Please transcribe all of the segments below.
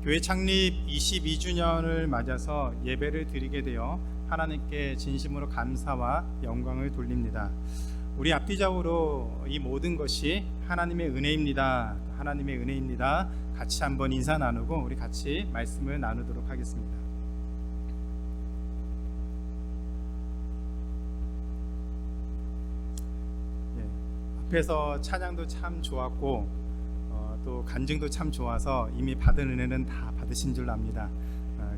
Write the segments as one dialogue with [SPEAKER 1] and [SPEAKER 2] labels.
[SPEAKER 1] 교회 창립 22주년을 맞아서 예배를 드리게 되어 하나님께 진심으로 감사와 영광을 돌립니다. 우리 앞뒤적으로 이 모든 것이 하나님의 은혜입니다. 하나님의 은혜입니다. 같이 한번 인사 나누고 우리 같이 말씀을 나누도록 하겠습니다. 앞에서 찬양도 참 좋았고 또 간증도 참 좋아서 이미 받은 은혜는 다 받으신 줄 압니다.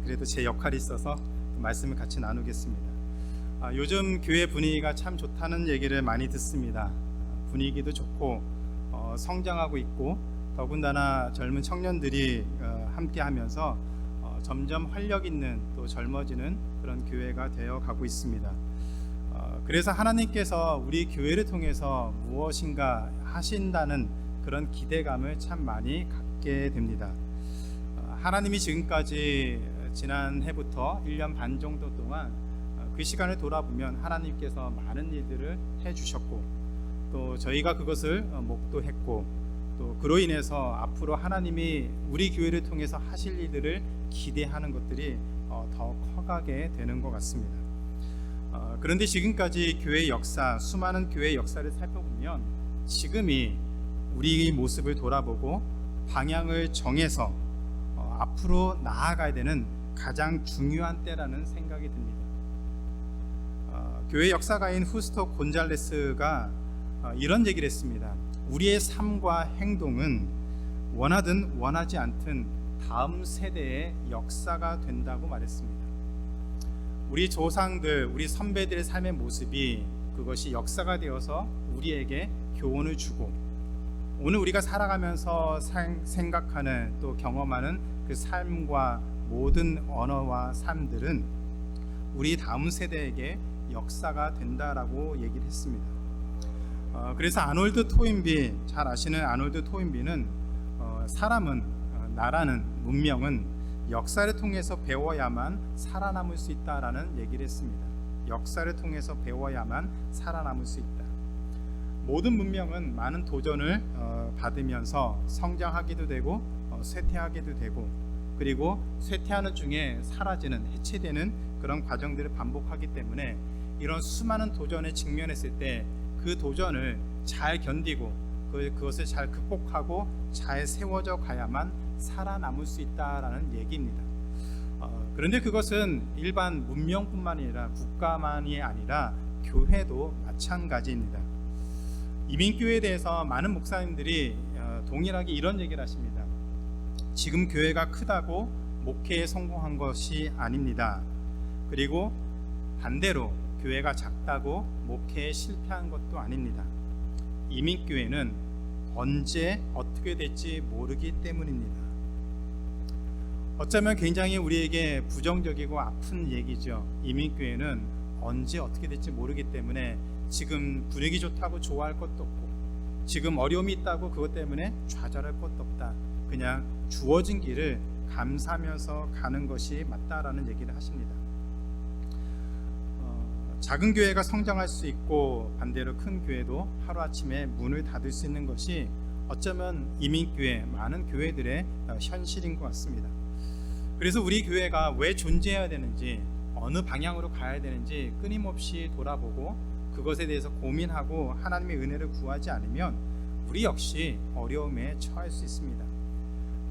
[SPEAKER 1] 그래도 제 역할이 있어서 말씀을 같이 나누겠습니다. 요즘 교회 분위기가 참 좋다는 얘기를 많이 듣습니다. 분위기도 좋고 성장하고 있고 더군다나 젊은 청년들이 함께 하면서 점점 활력 있는 또 젊어지는 그런 교회가 되어 가고 있습니다. 그래서 하나님께서 우리 교회를 통해서 무엇인가 하신다는 그런 기대감을 참 많이 갖게 됩니다. 하나님이 지금까지 지난 해부터 1년 반 정도 동안 그 시간을 돌아보면 하나님께서 많은 일들을 해주셨고 또 저희가 그것을 목도했고 또 그로 인해서 앞으로 하나님이 우리 교회를 통해서 하실 일들을 기대하는 것들이 더 커가게 되는 것 같습니다. 그런데 지금까지 교회의 역사, 수많은 교회의 역사를 살펴보면 지금이 우리의 모습을 돌아보고 방향을 정해서 앞으로 나아가야 되는 가장 중요한 때라는 생각이 듭니다. 교회 역사가인 후스토 곤잘레스가 이런 얘기를 했습니다. 우리의 삶과 행동은 원하든 원하지 않든 다음 세대의 역사가 된다고 말했습니다. 우리 조상들, 우리 선배들의 삶의 모습이 그것이 역사가 되어서 우리에게 교훈을 주고 오늘 우리가 살아가면서 생각하는 또 경험하는 그 삶과 모든 언어와 삶들은 우리 다음 세대에게 역사가 된다라고 얘기를 했습니다. 그래서 아놀드 토인비, 잘 아시는 아놀드 토인비는 사람은 나라는 문명은 역사를 통해서 배워야만 살아남을 수 있다라는 얘기를 했습니다. 역사를 통해서 배워야만 살아남을 수 있다. 모든 문명은 많은 도전을 받으면서 성장하기도 되고 쇠퇴하기도 되고 그리고 쇠퇴하는 중에 사라지는 해체되는 그런 과정들을 반복하기 때문에 이런 수많은 도전에 직면했을 때 그 도전을 잘 견디고 그것을 잘 극복하고 잘 세워져 가야만 살아남을 수 있다라는 얘기입니다. 그런데 그것은 일반 문명뿐만 아니라 국가만이 아니라 교회도 마찬가지입니다. 이민교회에 대해서 많은 목사님들이 동일하게 이런 얘기를 하십니다. 지금 교회가 크다고 목회에 성공한 것이 아닙니다. 그리고 반대로 교회가 작다고 목회에 실패한 것도 아닙니다. 이민교회는 언제 어떻게 될지 모르기 때문입니다. 어쩌면 굉장히 우리에게 부정적이고 아픈 얘기죠. 이민교회는 언제 어떻게 될지 모르기 때문에 지금 분위기 좋다고 좋아할 것도 없고 지금 어려움이 있다고 그것 때문에 좌절할 것도 없다. 그냥 주어진 길을 감사하면서 가는 것이 맞다라는 얘기를 하십니다. 작은 교회가 성장할 수 있고 반대로 큰 교회도 하루아침에 문을 닫을 수 있는 것이 어쩌면 이민교회, 많은 교회들의 현실인 것 같습니다. 그래서 우리 교회가 왜 존재해야 되는지 어느 방향으로 가야 되는지 끊임없이 돌아보고 그것에 대해서 고민하고 하나님의 은혜를 구하지 않으면 우리 역시 어려움에 처할 수 있습니다.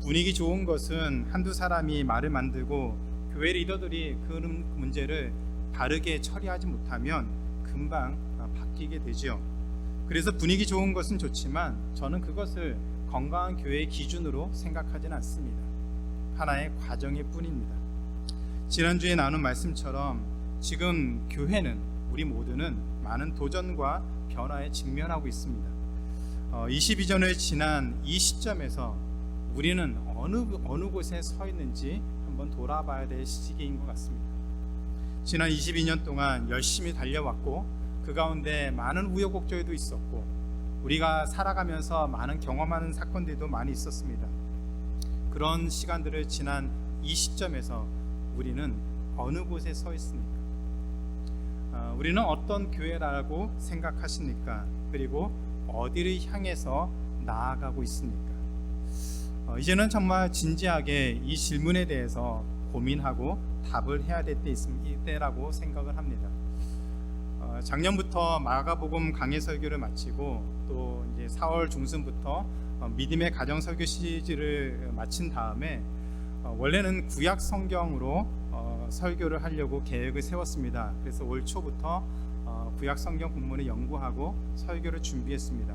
[SPEAKER 1] 분위기 좋은 것은 한두 사람이 말을 만들고 교회 리더들이 그 문제를 바르게 처리하지 못하면 금방 바뀌게 되죠. 그래서 분위기 좋은 것은 좋지만 저는 그것을 건강한 교회의 기준으로 생각하지는 않습니다. 하나의 과정일 뿐입니다. 지난주에 나눈 말씀처럼 지금 교회는 우리 모두는 많은 도전과 변화에 직면하고 있습니다. 22년을 지난 이 시점에서 우리는 어느 곳에 서 있는지 한번 돌아봐야 될 시기인 것 같습니다. 지난 22년 동안 열심히 달려왔고 그 가운데 많은 우여곡절도 있었고 우리가 살아가면서 많은 경험하는 사건들도 많이 있었습니다. 그런 시간들을 지난 이 시점에서 우리는 어느 곳에 서 있습니까? 우리는 어떤 교회라고 생각하십니까? 그리고 어디를 향해서 나아가고 있습니까? 이제는 정말 진지하게 이 질문에 대해서 고민하고 답을 해야 될 때라고 생각을 합니다. 작년부터 마가복음 강해 설교를 마치고 또 이제 4월 중순부터 믿음의 가정 설교 시리즈를 마친 다음에 원래는 구약 성경으로 설교를 하려고 계획을 세웠습니다. 그래서 올 초부터 구약 성경 본문을 연구하고 설교를 준비했습니다.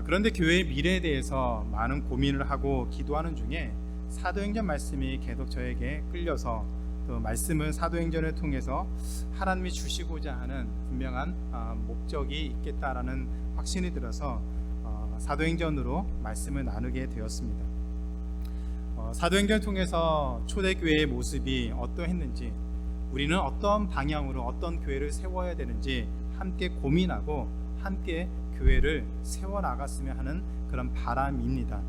[SPEAKER 1] 그런데 교회의 미래에 대해서 많은 고민을 하고 기도하는 중에 사도행전 말씀이 계속 저에게 끌려서 또 말씀은 사도행전을 통해서 하나님이 주시고자 하는 분명한 목적이 있겠다라는 확신이 들어서 사도행전으로 말씀을 나누게 되었습니다. 사도행전을 통해서 초대교회의 모습이 어떠했는지, 우리는 어떤 방향으로 어떤 교회를 세워야 되는지 함께 고민하고 함께 교회를 세워나갔으면 하는 그런 바람입니다.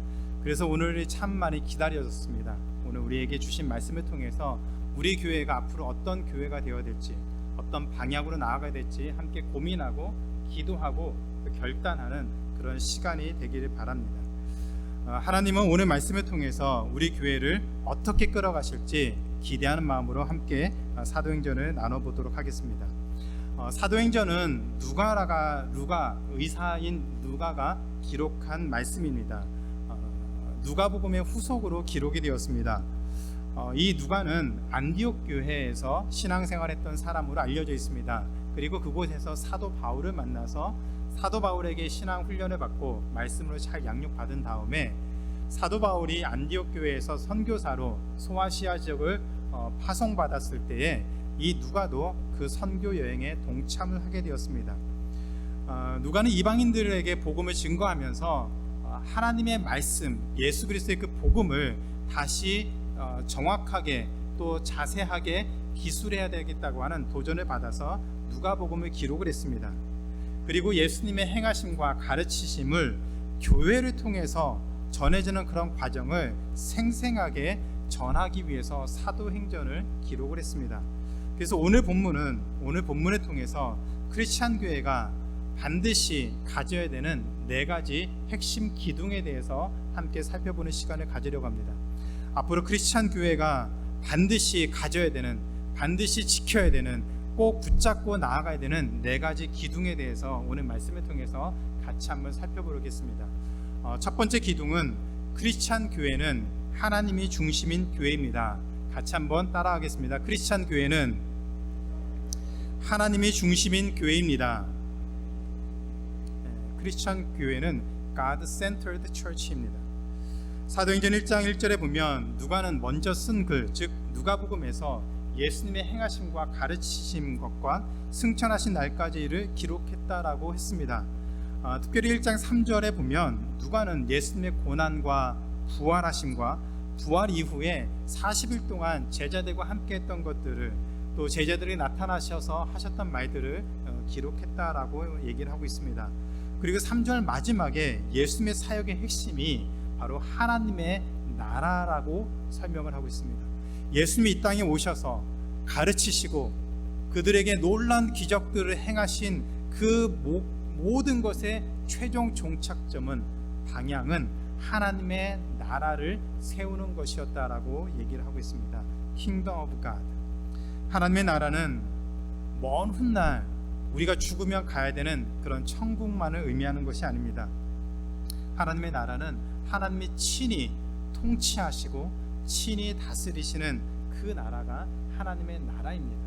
[SPEAKER 1] 그래서 오늘이 참 많이 기다려졌습니다. 오늘 우리에게 주신 말씀을 통해서 우리 교회가 앞으로 어떤 교회가 되어야 될지, 어떤 방향으로 나아가야 될지 함께 고민하고 기도하고 결단하는 그런 시간이 되기를 바랍니다. 하나님은 오늘 말씀을 통해서 우리 교회를 어떻게 끌어가실지 기대하는 마음으로 함께 사도행전을 나눠보도록 하겠습니다. 사도행전은 의사인 누가가 기록한 말씀입니다. 누가복음의 후속으로 기록이 되었습니다. 이 누가는 안디옥 교회에서 신앙생활했던 사람으로 알려져 있습니다. 그리고 그곳에서 사도 바울을 만나서 사도 바울에게 신앙 훈련을 받고 말씀으로 잘 양육받은 다음에 사도 바울이 안디옥 교회에서 선교사로 소아시아 지역을 파송받았을 때에 이 누가도 그 선교 여행에 동참을 하게 되었습니다. 누가는 이방인들에게 복음을 증거하면서 하나님의 말씀, 예수 그리스도의 그 복음을 다시 정확하게 또 자세하게 기술해야 되겠다고 하는 도전을 받아서 누가복음을 기록을 했습니다. 그리고 예수님의 행하심과 가르치심을 교회를 통해서 전해지는 그런 과정을 생생하게 전하기 위해서 사도행전을 기록을 했습니다. 그래서 오늘 본문을 통해서 크리스찬 교회가 반드시 가져야 되는 4가지 핵심 기둥에 대해서 함께 살펴보는 시간을 가지려고 합니다. 앞으로 크리스찬 교회가 반드시 가져야 되는, 반드시 지켜야 되는, 꼭 붙잡고 나아가야 되는 4가지 기둥에 대해서 오늘 말씀을 통해서 같이 한번 살펴보겠습니다. 첫 번째 기둥은 크리스찬 교회는 하나님이 중심인 교회입니다. 같이 한번 따라하겠습니다. 크리스찬 교회는 하나님이 중심인 교회입니다. 크리스찬 교회는 God-centered church입니다. 사도행전 1장 1절에 보면 누가는 먼저 쓴 글, 즉 누가복음에서 예수님의 행하심과 가르치심 것과 승천하신 날까지를 기록했다라고 했습니다. 특별히 1장 3절에 보면 누가는 예수님의 고난과 부활하심과 부활 이후에 40일 동안 제자들과 함께 했던 것들을, 또 제자들이 나타나셔서 하셨던 말들을 기록했다라고 얘기를 하고 있습니다. 그리고 3절 마지막에 예수님의 사역의 핵심이 바로 하나님의 나라라고 설명을 하고 있습니다. 예수님이 이 땅에 오셔서 가르치시고 그들에게 놀라운 기적들을 행하신 그 모든 것의 최종 종착점은, 방향은 하나님의 나라를 세우는 것이었다라고 얘기를 하고 있습니다. Kingdom of God. 하나님의 나라는 먼 훗날 우리가 죽으면 가야 되는 그런 천국만을 의미하는 것이 아닙니다. 하나님의 나라는 하나님이 친히 통치하시고 친히 다스리시는 그 나라가 하나님의 나라입니다.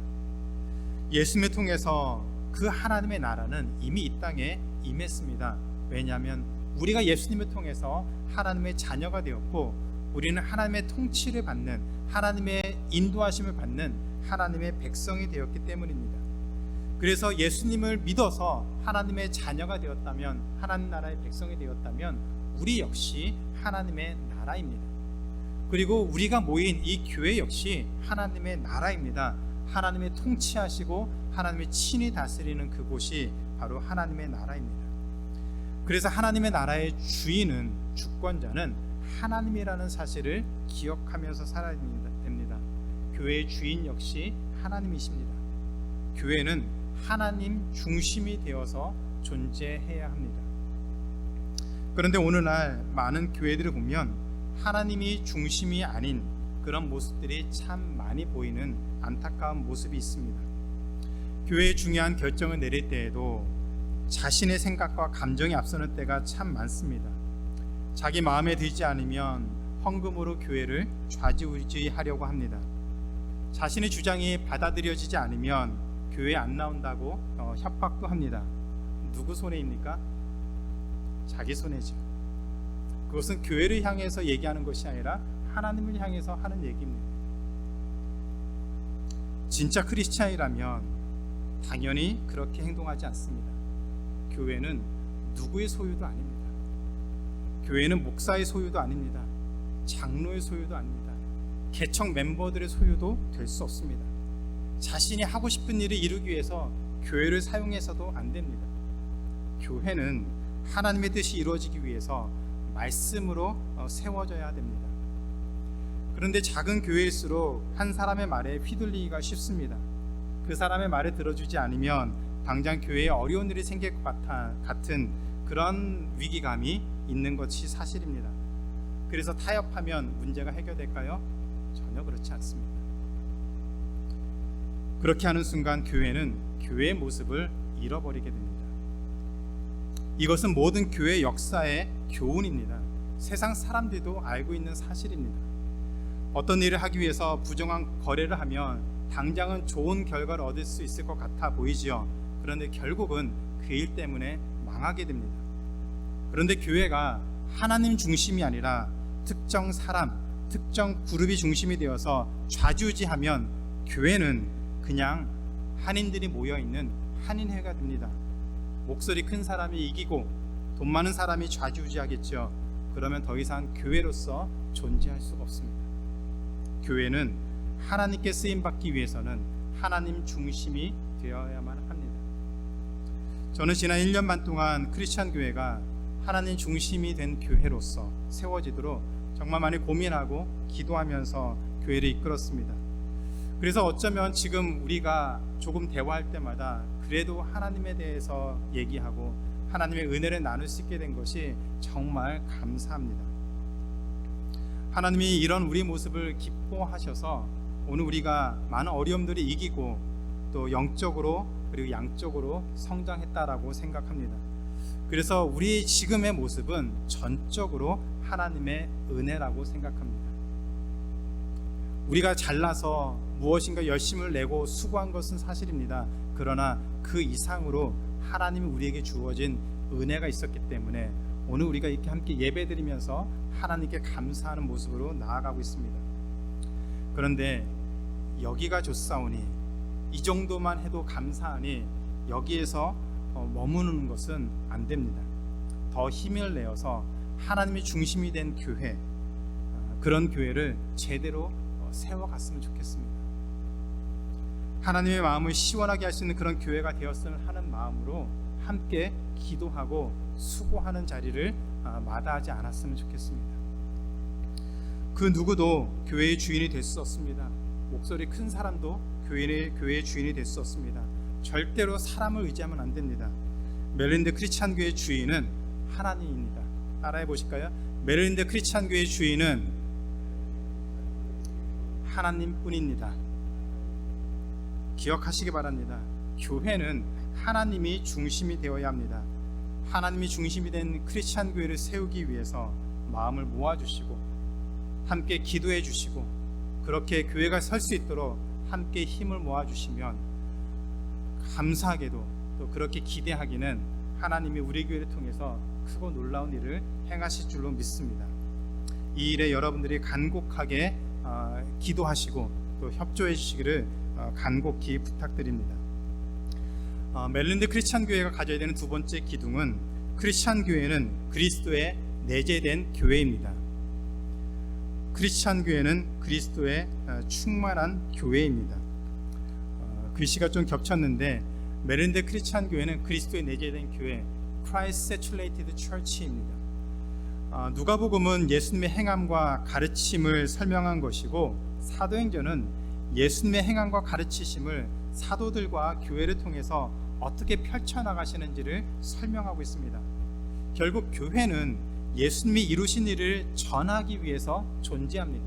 [SPEAKER 1] 예수님을 통해서 그 하나님의 나라는 이미 이 땅에 임했습니다. 왜냐하면 우리가 예수님을 통해서 하나님의 자녀가 되었고, 우리는 하나님의 통치를 받는, 하나님의 인도하심을 받는 하나님의 백성이 되었기 때문입니다. 그래서 예수님을 믿어서 하나님의 자녀가 되었다면, 하나님 나라의 백성이 되었다면 우리 역시 하나님의 나라입니다. 그리고 우리가 모인 이 교회 역시 하나님의 나라입니다. 하나님의 통치하시고 하나님의 친히 다스리는 그곳이 바로 하나님의 나라입니다. 그래서 하나님의 나라의 주인은, 주권자는 하나님이라는 사실을 기억하면서 살아야 됩니다. 교회의 주인 역시 하나님이십니다. 교회는 하나님 중심이 되어서 존재해야 합니다. 그런데 오늘날 많은 교회들을 보면 하나님이 중심이 아닌 그런 모습들이 참 많이 보이는 안타까운 모습이 있습니다. 교회의 중요한 결정을 내릴 때에도 자신의 생각과 감정이 앞서는 때가 참 많습니다. 자기 마음에 들지 않으면 헌금으로 교회를 좌지우지하려고 합니다. 자신의 주장이 받아들여지지 않으면 교회에 안 나온다고 협박도 합니다. 누구 손해입니까? 자기 손해죠. 그것은 교회를 향해서 얘기하는 것이 아니라 하나님을 향해서 하는 얘기입니다. 진짜 크리스찬이라면 당연히 그렇게 행동하지 않습니다. 교회는 누구의 소유도 아닙니다. 교회는 목사의 소유도 아닙니다. 장로의 소유도 아닙니다. 개척 멤버들의 소유도 될 수 없습니다. 자신이 하고 싶은 일을 이루기 위해서 교회를 사용해서도 안 됩니다. 교회는 하나님의 뜻이 이루어지기 위해서 말씀으로 세워져야 됩니다. 그런데 작은 교회일수록 한 사람의 말에 휘둘리기가 쉽습니다. 그 사람의 말을 들어주지 않으면 당장 교회에 어려운 일이 생길 것 같은 그런 위기감이 있는 것이 사실입니다. 그래서 타협하면 문제가 해결될까요? 전혀 그렇지 않습니다. 그렇게 하는 순간 교회는 교회의 모습을 잃어버리게 됩니다. 이것은 모든 교회 역사의 교훈입니다. 세상 사람들도 알고 있는 사실입니다. 어떤 일을 하기 위해서 부정한 거래를 하면 당장은 좋은 결과를 얻을 수 있을 것 같아 보이지요. 그런데 결국은 그 일 때문에 망하게 됩니다. 그런데 교회가 하나님 중심이 아니라 특정 사람, 특정 그룹이 중심이 되어서 좌지우지하면 교회는 그냥 한인들이 모여있는 한인회가 됩니다. 목소리 큰 사람이 이기고 돈 많은 사람이 좌지우지하겠죠. 그러면 더 이상 교회로서 존재할 수가 없습니다. 교회는 하나님께 쓰임받기 위해서는 하나님 중심이 되어야만 합니다. 저는 지난 1년 반 동안 크리스찬 교회가 하나님 중심이 된 교회로서 세워지도록 정말 많이 고민하고 기도하면서 교회를 이끌었습니다. 그래서 어쩌면 지금 우리가 조금 대화할 때마다 그래도 하나님에 대해서 얘기하고 하나님의 은혜를 나눌 수 있게 된 것이 정말 감사합니다. 하나님이 이런 우리 모습을 기뻐하셔서 오늘 우리가 많은 어려움들을 이기고 또 영적으로 그리고 양적으로 성장했다라고 생각합니다. 그래서 우리 지금의 모습은 전적으로 하나님의 은혜라고 생각합니다. 우리가 잘나서 무엇인가 열심을 내고 수고한 것은 사실입니다. 그러나 그 이상으로 하나님이 우리에게 주어진 은혜가 있었기 때문에 오늘 우리가 이렇게 함께 예배드리면서 하나님께 감사하는 모습으로 나아가고 있습니다. 그런데 여기가 좋사오니 이 정도만 해도 감사하니 여기에서 머무는 것은 안 됩니다. 더 힘을 내어서 하나님이 중심이 된 교회, 그런 교회를 제대로 세워갔으면 좋겠습니다. 하나님의 마음을 시원하게 할 수 있는 그런 교회가 되었으면 하는 마음으로 함께 기도하고 수고하는 자리를 마다하지 않았으면 좋겠습니다. 그 누구도 교회의 주인이 될 수 없습니다. 목소리 큰 사람도 교회의 주인이 될 수 없습니다. 절대로 사람을 의지하면 안 됩니다. 메릴랜드 크리스찬 교회의 주인은 하나님입니다. 따라해 보실까요? 메릴랜드 크리스찬 교회의 주인은 하나님뿐입니다. 기억하시기 바랍니다. 교회는 하나님이 중심이 되어야 합니다. 하나님이 중심이 된 크리스찬 교회를 세우기 위해서 마음을 모아주시고 함께 기도해 주시고 그렇게 교회가 설 수 있도록 함께 힘을 모아주시면 감사하게도 또 그렇게 기대하기는 하나님이 우리 교회를 통해서 크고 놀라운 일을 행하실 줄로 믿습니다. 이 일에 여러분들이 간곡하게 기도하시고 또 협조해 주시기를 간곡히 부탁드립니다. 메릴랜드 크리스찬 교회가 가져야 되는 두 번째 기둥은 크리스찬 교회는 그리스도에 내재된 교회입니다. 크리스찬 교회는 그리스도에 충만한 교회입니다. 글씨가 좀 겹쳤는데 메릴랜드 크리스찬 교회는 그리스도에 내재된 교회, Christ Saturated Church입니다. 누가복음은 예수님의 행함과 가르침을 설명한 것이고 사도행전은 예수님의 행함과 가르치심을 사도들과 교회를 통해서 어떻게 펼쳐나가시는지를 설명하고 있습니다. 결국 교회는 예수님이 이루신 일을 전하기 위해서 존재합니다.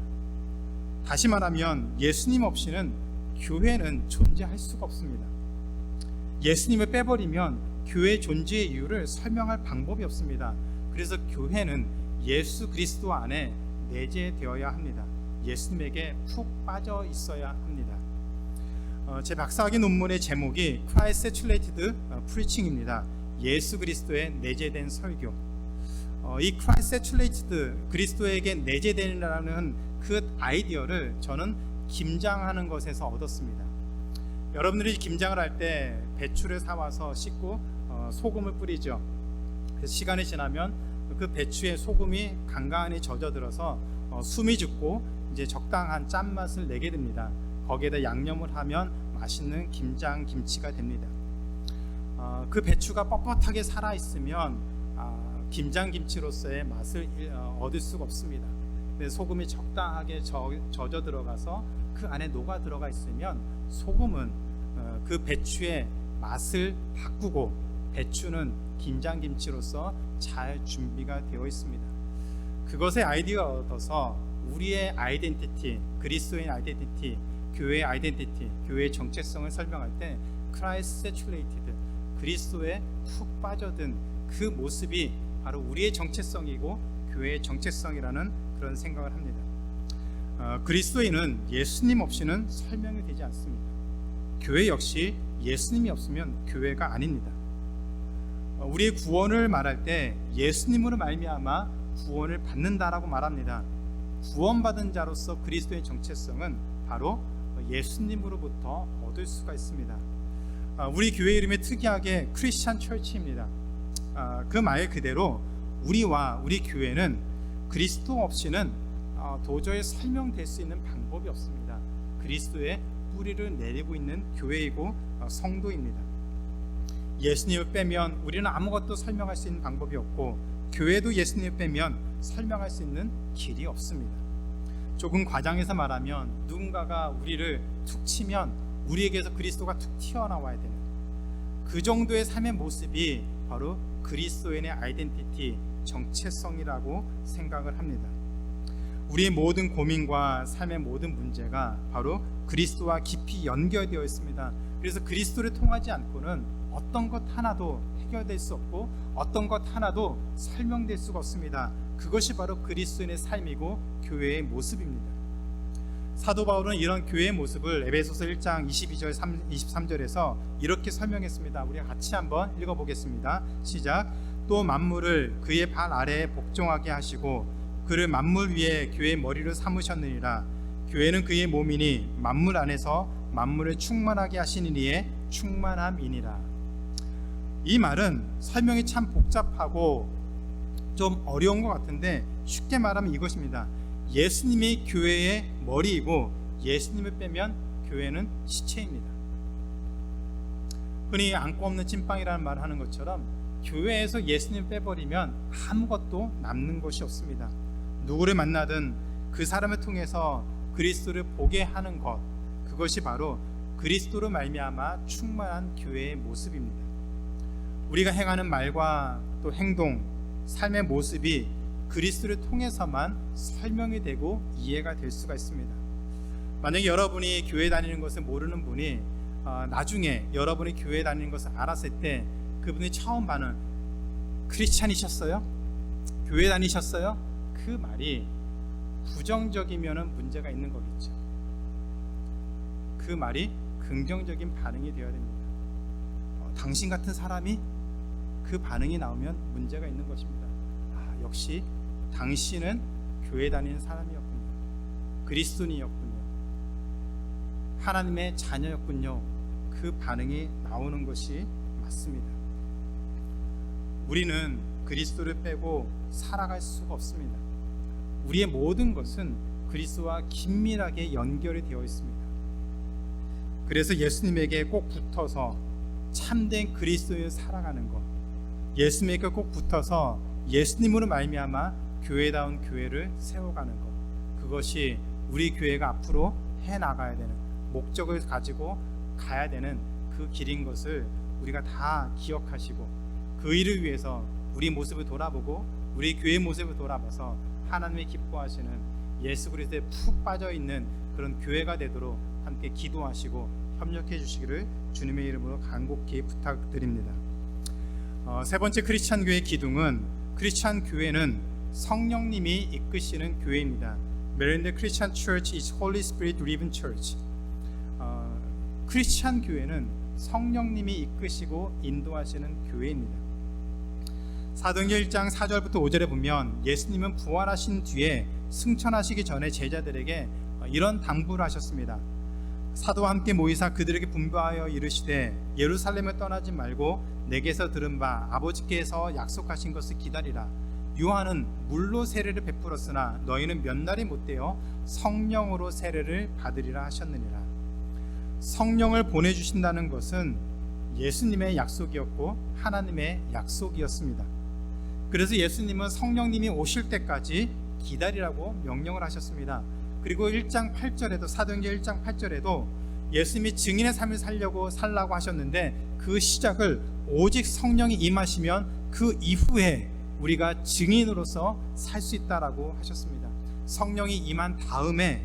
[SPEAKER 1] 다시 말하면 예수님 없이는 교회는 존재할 수가 없습니다. 예수님을 빼버리면 교회 존재의 이유를 설명할 방법이 없습니다. 그래서 교회는 예수 그리스도 안에 내재되어야 합니다. 예수님에게 푹 빠져 있어야 합니다. 제 박사학위 논문의 제목이 Christ Saturated Preaching입니다. 예수 그리스도에 내재된 설교. 이 Christ Saturated, 그리스도에게 내재되라는 그 아이디어를 저는 김장하는 것에서 얻었습니다. 여러분들이 김장을 할 때 배추를 사와서 씻고 소금을 뿌리죠. 그래서 시간이 지나면 그 배추에 소금이 간간히 젖어들어서 숨이 죽고 이제 적당한 짠맛을 내게 됩니다. 거기에다 양념을 하면 맛있는 김장 김치가 됩니다. 그 배추가 뻣뻣하게 살아있으면 김장 김치로서의 맛을 얻을 수가 없습니다. 소금이 적당하게 젖어 들어가서 그 안에 녹아 들어가 있으면 소금은 그 배추의 맛을 바꾸고 배추는 김장김치로서 잘 준비가 되어 있습니다. 그것의 아이디어가 얻어서 우리의 아이덴티티, 그리스도인 아이덴티티, 교회의 아이덴티티, 교회의 정체성을 설명할 때 Christ Saturated, 그리스도에 푹 빠져든 그 모습이 바로 우리의 정체성이고 교회의 정체성이라는 그런 생각을 합니다. 그리스도인은 예수님 없이는 설명이 되지 않습니다. 교회 역시 예수님이 없으면 교회가 아닙니다. 우리의 구원을 말할 때 예수님으로 말미암아 구원을 받는다라고 말합니다. 구원받은 자로서 그리스도의 정체성은 바로 예수님으로부터 얻을 수가 있습니다. 우리 교회 이름이 특이하게 크리스찬 처치입니다. 그 말 그대로 우리와 우리 교회는 그리스도 없이는 도저히 설명될 수 있는 방법이 없습니다. 그리스도의 뿌리를 내리고 있는 교회이고 성도입니다. 예수님을 빼면 우리는 아무것도 설명할 수 있는 방법이 없고 교회도 예수님을 빼면 설명할 수 있는 길이 없습니다. 조금 과장해서 말하면 누군가가 우리를 툭 치면 우리에게서 그리스도가 툭 튀어나와야 되는 그 정도의 삶의 모습이 바로 그리스도인의 아이덴티티, 정체성이라고 생각을 합니다. 우리의 모든 고민과 삶의 모든 문제가 바로 그리스도와 깊이 연결되어 있습니다. 그래서 그리스도를 통하지 않고는 어떤 것 하나도 해결될 수 없고 어떤 것 하나도 설명될 수가 없습니다. 그것이 바로 그리스도인의 삶이고 교회의 모습입니다. 사도 바울은 이런 교회의 모습을 에베소서 1장 22절 23절에서 이렇게 설명했습니다. 우리 같이 한번 읽어보겠습니다. 시작. 또 만물을 그의 발 아래에 복종하게 하시고 그를 만물 위에 교회의 머리로 삼으셨느니라. 교회는 그의 몸이니 만물 안에서 만물을 충만하게 하시는 이의 충만함이니라. 이 말은 설명이 참 복잡하고 좀 어려운 것 같은데 쉽게 말하면 이것입니다. 예수님이 교회의 머리이고 예수님을 빼면 교회는 시체입니다. 흔히 안고 없는 찐빵이라는 말을 하는 것처럼 교회에서 예수님 빼버리면 아무것도 남는 것이 없습니다. 누구를 만나든 그 사람을 통해서 그리스도를 보게 하는 것, 그것이 바로 그리스도로 말미암아 충만한 교회의 모습입니다. 우리가 행하는 말과 또 행동, 삶의 모습이 그리스도를 통해서만 설명이 되고 이해가 될 수가 있습니다. 만약에 여러분이 교회 다니는 것을 모르는 분이 나중에 여러분이 교회 다니는 것을 알았을 때 그분이 처음 반응, 크리스찬이셨어요? 교회 다니셨어요? 그 말이 부정적이면 문제가 있는 거겠죠. 그 말이 긍정적인 반응이 되어야 됩니다. 당신 같은 사람이 그 반응이 나오면 문제가 있는 것입니다. 역시 당신은 교회 다니는 사람이었군요. 그리스도인이었군요. 하나님의 자녀였군요. 그 반응이 나오는 것이 맞습니다. 우리는 그리스도를 빼고 살아갈 수가 없습니다. 우리의 모든 것은 그리스도와 긴밀하게 연결이 되어 있습니다. 그래서 예수님에게 꼭 붙어서 참된 그리스도인을 살아가는 것, 예수님에게 꼭 붙어서 예수님으로 말미암아 교회다운 교회를 세워가는 것, 그것이 우리 교회가 앞으로 해나가야 되는 목적을 가지고 가야 되는 그 길인 것을 우리가 다 기억하시고 그 일을 위해서 우리 모습을 돌아보고 우리 교회 모습을 돌아봐서 하나님이 기뻐하시는 예수 그리스도에 푹 빠져있는 그런 교회가 되도록 함께 기도하시고 협력해 주시기를 주님의 이름으로 간곡히 부탁드립니다. 세 번째 크리스찬 교회의 기둥은, 크리스찬 교회는 성령님이 이끄시는 교회입니다. 메릴랜드 크리스찬 처치 is Holy Spirit driven church. 크리스찬 교회는 성령님이 이끄시고 인도하시는 교회입니다. 사도행전 1장 4절부터 5절에 보면 예수님은 부활하신 뒤에 승천하시기 전에 제자들에게 이런 당부를 하셨습니다. 사도와 함께 모이사 그들에게 분부하여 이르시되 예루살렘을 떠나지 말고 내게서 들은 바 아버지께서 약속하신 것을 기다리라. 요한은 물로 세례를 베풀었으나 너희는 몇 날이 못되어 성령으로 세례를 받으리라 하셨느니라. 성령을 보내주신다는 것은 예수님의 약속이었고 하나님의 약속이었습니다. 그래서 예수님은 성령님이 오실 때까지 기다리라고 명령을 하셨습니다. 그리고 1장 8절에도, 사도행전 1장 8절에도 예수님이 증인의 삶을 살라고 하셨는데 그 시작을 오직 성령이 임하시면 그 이후에 우리가 증인으로서 살 수 있다라고 하셨습니다. 성령이 임한 다음에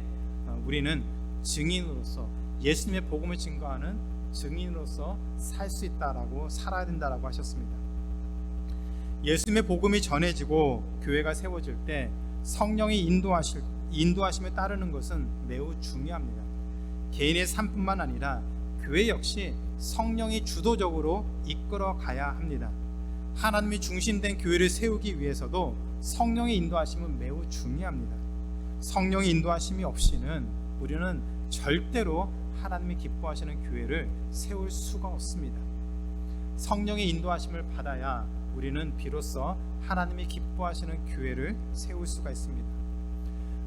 [SPEAKER 1] 우리는 증인으로서 예수님의 복음을 증거하는 증인으로서 살 수 있다라고, 살아야 된다라고 하셨습니다. 예수님의 복음이 전해지고 교회가 세워질 때 성령이 인도하심에 따르는 것은 매우 중요합니다. 개인의 삶뿐만 아니라 교회 역시 성령이 주도적으로 이끌어 가야 합니다. 하나님이 중심된 교회를 세우기 위해서도 성령의 인도하심은 매우 중요합니다. 성령의 인도하심이 없이는 우리는 절대로 하나님이 기뻐하시는 교회를 세울 수가 없습니다. 성령의 인도하심을 받아야 우리는 비로소 하나님이 기뻐하시는 교회를 세울 수가 있습니다.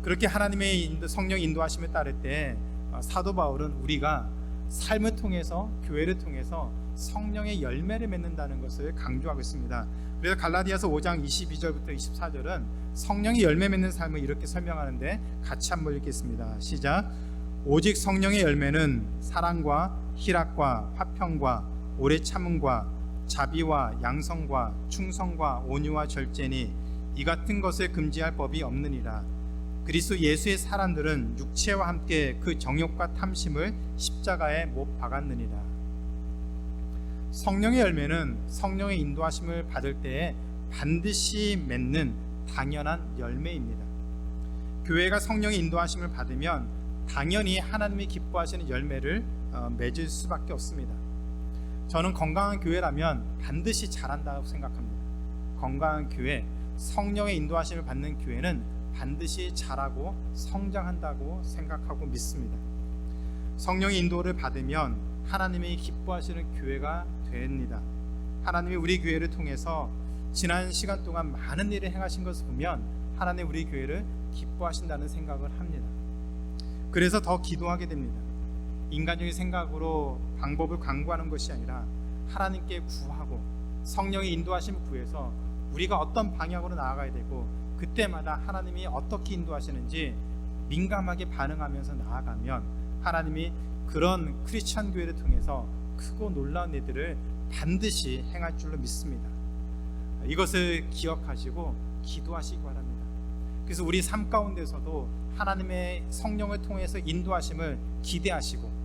[SPEAKER 1] 그렇게 하나님의 성령 인도하심에 따를 때 사도 바울은 우리가 삶을 통해서, 교회를 통해서 성령의 열매를 맺는다는 것을 강조하고 있습니다. 그래서 갈라디아서 5장 22절부터 24절은 성령의 열매 맺는 삶을 이렇게 설명하는데 같이 한번 읽겠습니다. 시작. 오직 성령의 열매는 사랑과 희락과 화평과 오래 참음과 자비와 양성과 충성과 온유와 절제니 이 같은 것을 금지할 법이 없느니라. 그리스도 예수의 사람들은 육체와 함께 그 정욕과 탐심을 십자가에 못 박았느니라. 성령의 열매는 성령의 인도하심을 받을 때에 반드시 맺는 당연한 열매입니다. 교회가 성령의 인도하심을 받으면 당연히 하나님이 기뻐하시는 열매를 맺을 수밖에 없습니다. 저는 건강한 교회라면 반드시 잘한다고 생각합니다. 건강한 교회, 성령의 인도하심을 받는 교회는 반드시 잘하고 성장한다고 생각하고 믿습니다. 성령의 인도를 받으면 하나님이 기뻐하시는 교회가 됩니다. 하나님이 우리 교회를 통해서 지난 시간 동안 많은 일을 행하신 것을 보면 하나님 우리 교회를 기뻐하신다는 생각을 합니다. 그래서 더 기도하게 됩니다. 인간적인 생각으로 방법을 강구하는 것이 아니라 하나님께 구하고 성령의 인도하심을 구해서 우리가 어떤 방향으로 나아가야 되고 그때마다 하나님이 어떻게 인도하시는지 민감하게 반응하면서 나아가면 하나님이 그런 크리스찬 교회를 통해서 크고 놀라운 일들을 반드시 행할 줄로 믿습니다. 이것을 기억하시고 기도하시기 바랍니다. 그래서 우리 삶 가운데서도 하나님의 성령을 통해서 인도하심을 기대하시고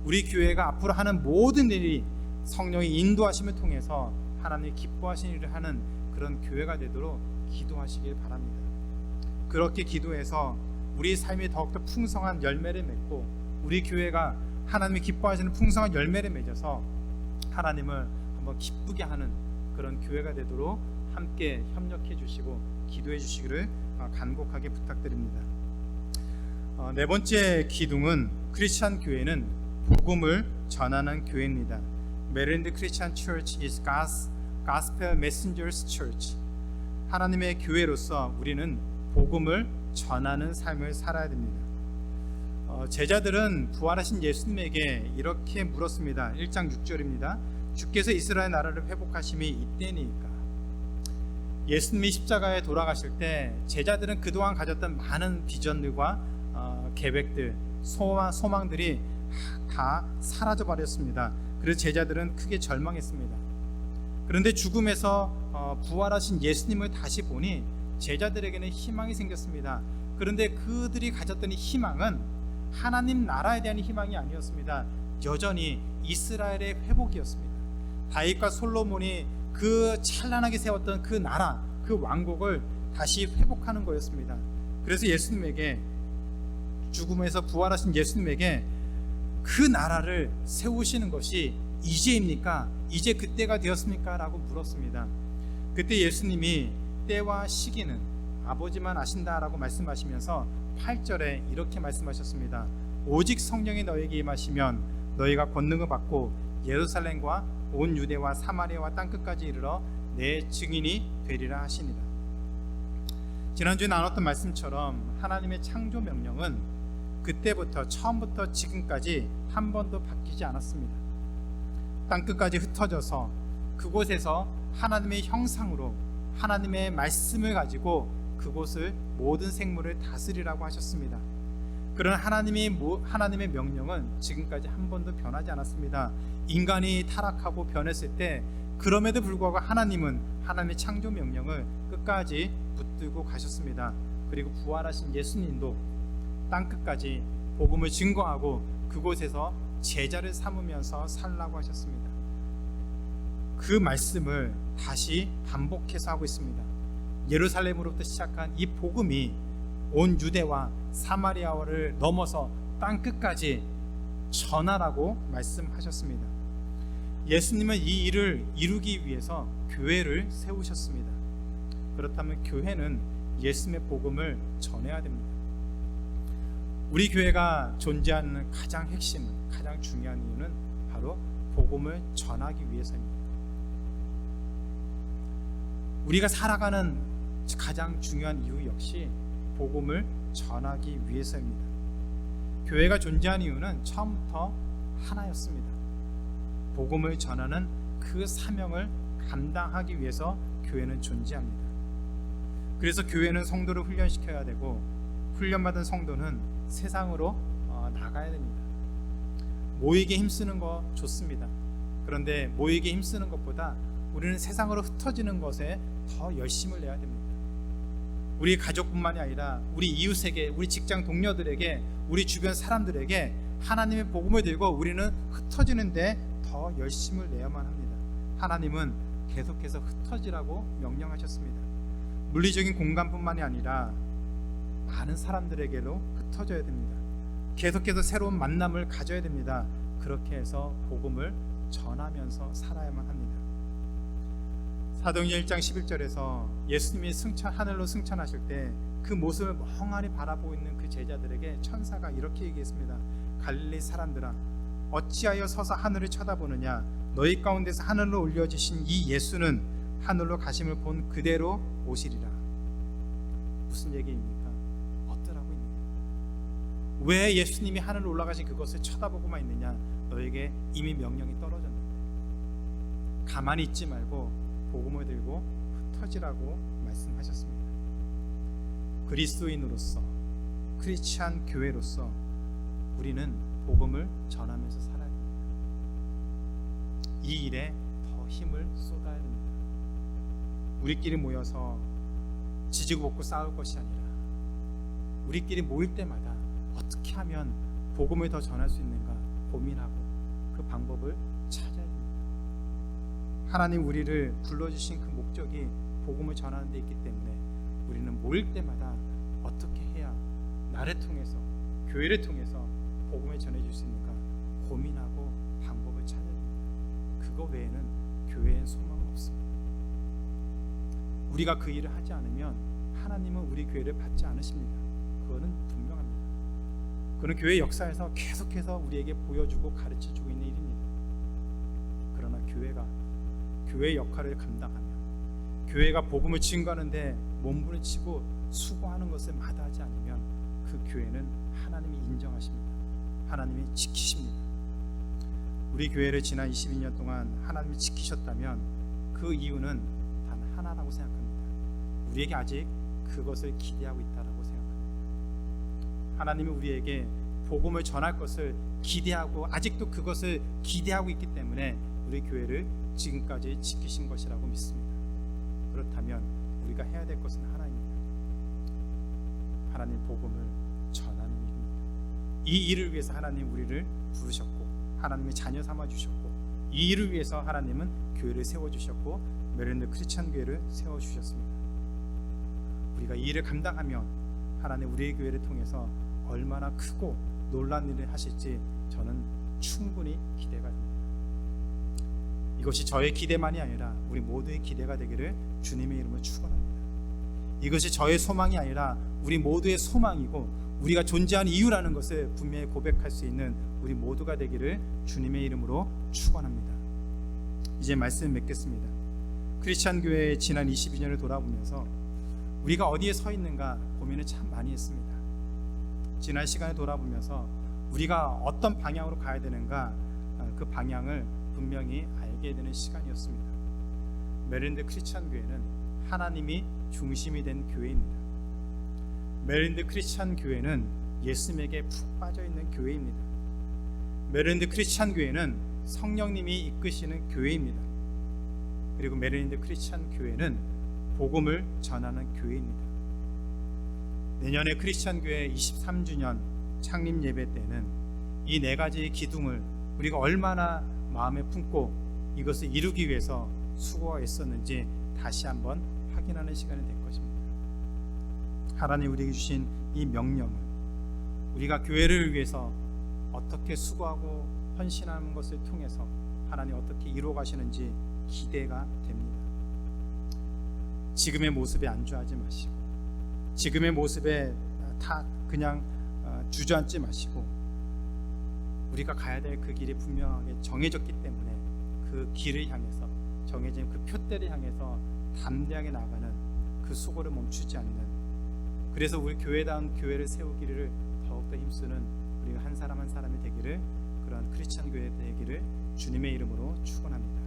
[SPEAKER 1] 우리 교회가 앞으로 하는 모든 일이 성령의 인도하심을 통해서 하나님이 기뻐하시는 일을 하는 그런 교회가 되도록 기도하시길 바랍니다. 그렇게 기도해서 우리 삶이 더욱더 풍성한 열매를 맺고 우리 교회가 하나님이 기뻐하시는 풍성한 열매를 맺어서 하나님을 한번 기쁘게 하는 그런 교회가 되도록 함께 협력해 주시고 기도해 주시기를 간곡하게 부탁드립니다. 네 번째 기둥은 크리스찬 교회는 복음을 전하는 교회입니다. 메릴랜드 크리스찬 처치 is Gospel Messengers Church. 하나님의 교회로서 우리는 복음을 전하는 삶을 살아야 됩니다. 제자들은 부활하신 예수님에게 이렇게 물었습니다. 1장 6절입니다. 주께서 이스라엘 나라를 회복하심이 이때니까. 예수님이 십자가에 돌아가실 때 제자들은 그동안 가졌던 많은 비전들과 계획들, 소망들이 다 사라져 버렸습니다. 그래서 제자들은 크게 절망했습니다. 그런데 죽음에서 부활하신 예수님을 다시 보니 제자들에게는 희망이 생겼습니다. 그런데 그들이 가졌던 희망은 하나님 나라에 대한 희망이 아니었습니다. 여전히 이스라엘의 회복이었습니다. 다윗과 솔로몬이 그 찬란하게 세웠던 그 나라, 그 왕국을 다시 회복하는 거였습니다. 그래서 예수님에게, 죽음에서 부활하신 예수님에게 그 나라를 세우시는 것이 이제입니까? 이제 그때가 되었습니까? 라고 물었습니다. 그때 예수님이 때와 시기는 아버지만 아신다라고 말씀하시면서 8절에 이렇게 말씀하셨습니다. 오직 성령이 너에게 임하시면 너희가 권능을 받고 예루살렘과 온 유대와 사마리아와 땅끝까지 이르러 내 증인이 되리라 하시니라. 지난주에 나눴던 말씀처럼 하나님의 창조 명령은 그때부터 처음부터 지금까지 한 번도 바뀌지 않았습니다. 땅끝까지 흩어져서 그곳에서 하나님의 형상으로 하나님의 말씀을 가지고 그곳을 모든 생물을 다스리라고 하셨습니다. 그런 하나님의 명령은 지금까지 한 번도 변하지 않았습니다. 인간이 타락하고 변했을 때 그럼에도 불구하고 하나님은 하나님의 창조 명령을 끝까지 붙들고 가셨습니다. 그리고 부활하신 예수님도 땅끝까지 복음을 증거하고 그곳에서 제자를 삼으면서 살라고 하셨습니다. 그 말씀을 다시 반복해서 하고 있습니다. 예루살렘으로부터 시작한 이 복음이 온 유대와 사마리아를 넘어서 땅끝까지 전하라고 말씀하셨습니다. 예수님은 이 일을 이루기 위해서 교회를 세우셨습니다. 그렇다면 교회는 예수님의 복음을 전해야 됩니다. 우리 교회가 존재하는 가장 핵심, 가장 중요한 이유는 바로 복음을 전하기 위해서입니다. 우리가 살아가는 가장 중요한 이유 역시 복음을 전하기 위해서입니다. 교회가 존재한 이유는 처음부터 하나였습니다. 복음을 전하는 그 사명을 감당하기 위해서 교회는 존재합니다. 그래서 교회는 성도를 훈련시켜야 되고, 훈련받은 성도는 세상으로 나가야 됩니다. 모이게 힘쓰는 거 좋습니다. 그런데 모이게 힘쓰는 것보다 우리는 세상으로 흩어지는 것에 더 열심을 내야 됩니다. 우리 가족뿐만이 아니라 우리 이웃에게, 우리 직장 동료들에게, 우리 주변 사람들에게 하나님의 복음을 들고 우리는 흩어지는데 더 열심을 내야만 합니다. 하나님은 계속해서 흩어지라고 명령하셨습니다. 물리적인 공간뿐만이 아니라 많은 사람들에게로 흩어져야 됩니다. 계속해서 새로운 만남을 가져야 됩니다. 그렇게 해서 복음을 전하면서 살아야만 합니다. 사도행전 1장 11절에서 예수님이 하늘로 승천하실 때 그 모습을 멍하니 바라보고 있는 그 제자들에게 천사가 이렇게 얘기했습니다. 갈릴리 사람들아, 어찌하여 서서 하늘을 쳐다보느냐? 너희 가운데서 하늘로 올려지신 이 예수는 하늘로 가심을 본 그대로 오시리라. 무슨 얘기입니까? 어떠라고 있느냐? 왜 예수님이 하늘로 올라가신 그것을 쳐다보고만 있느냐? 너에게 이미 명령이 떨어졌는데 가만히 있지 말고 복음을 들고 흩어지라고 말씀하셨습니다. 그리스도인으로서, 크리스찬 교회로서 우리는 복음을 전하면서 살아야 됩니다. 이 일에 더 힘을 쏟아야 됩니다. 우리끼리 모여서 지지고 볶고 싸울 것이 아니라 우리끼리 모일 때마다 어떻게 하면 복음을 더 전할 수 있는가 고민하고 그 방법을 찾아야 됩니다. 하나님 우리를 불러주신 그 목적이 복음을 전하는 데 있기 때문에 우리는 모일 때마다 어떻게 해야 나를 통해서, 교회를 통해서 복음을 전해줄 수 있는가 고민하고 방법을 찾아야 됩니다. 그거 외에는 교회엔 소망은 없습니다. 우리가 그 일을 하지 않으면 하나님은 우리 교회를 받지 않으십니다. 그거는 분명합니다. 그는 교회 역사에서 계속해서 우리에게 보여주고 가르쳐주고 있는 일입니다. 그러나 교회가 교회의 역할을 감당하며 교회가 복음을 증거하는데 몸부림치고 수고하는 것을 마다하지 않으면 그 교회는 하나님이 인정하십니다. 하나님이 지키십니다. 우리 교회를 지난 22년 동안 하나님이 지키셨다면 그 이유는 단 하나라고 생각합니다. 우리에게 아직 그것을 기대하고 있다라고 생각합니다. 하나님이 우리에게 복음을 전할 것을 기대하고 아직도 그것을 기대하고 있기 때문에 우리 교회를 지금까지 지키신 것이라고 믿습니다. 그렇다면 우리가 해야 될 것은 하나입니다. 하나님 복음을 전하는 일입니다. 이 일을 위해서 하나님 우리를 부르셨고 하나님의 자녀 삼아 주셨고, 이 일을 위해서 하나님은 교회를 세워주셨고 메릴랜드 크리스찬 교회를 세워주셨습니다. 우리가 이 일을 감당하면 하나님 우리의 교회를 통해서 얼마나 크고 놀라운 일을 하실지 저는 충분히 기대가 됩니다. 이것이 저의 기대만이 아니라 우리 모두의 기대가 되기를 주님의 이름으로 축원합니다. 이것이 저의 소망이 아니라 우리 모두의 소망이고 우리가 존재하는 이유라는 것을 분명히 고백할 수 있는 우리 모두가 되기를 주님의 이름으로 축원합니다. 이제 말씀 맺겠습니다. 크리스찬 교회의 지난 22년을 돌아보면서 우리가 어디에 서 있는가 고민을 참 많이 했습니다. 지난 시간을 돌아보면서 우리가 어떤 방향으로 가야 되는가, 그 방향을 분명히 알게 되는 시간이었습니다. 메릴랜드 크리스찬 교회는 하나님이 중심이 된 교회입니다. 메릴랜드 크리스찬 교회는 예수님에게 푹 빠져 있는 교회입니다. 메릴랜드 크리스찬 교회는 성령님이 이끄시는 교회입니다. 그리고 메릴랜드 크리스찬 교회는 복음을 전하는 교회입니다. 내년에 크리스찬 교회 23주년 창립 예배 때는 이 네 가지의 기둥을 우리가 얼마나 마음에 품고 이것을 이루기 위해서 수고했었는지 다시 한번 확인하는 시간이 될 것입니다. 하나님 우리에게 주신 이 명령을 우리가 교회를 위해서 어떻게 수고하고 헌신하는 것을 통해서 하나님 어떻게 이루어 가시는지 기대가 됩니다. 지금의 모습에 안주하지 마시고, 지금의 모습에 다 그냥 주저앉지 마시고, 우리가 가야 될 그 길이 분명하게 정해졌기 때문에 그 길을 향해서, 정해진 그 표대를 향해서 담대하게 나가는 그 수고를 멈추지 않는, 그래서 우리 교회다운 교회를 세우기를 더욱더 힘쓰는 우리가 한 사람 한 사람이 되기를, 그런 크리스찬 교회 되기를 주님의 이름으로 축원합니다.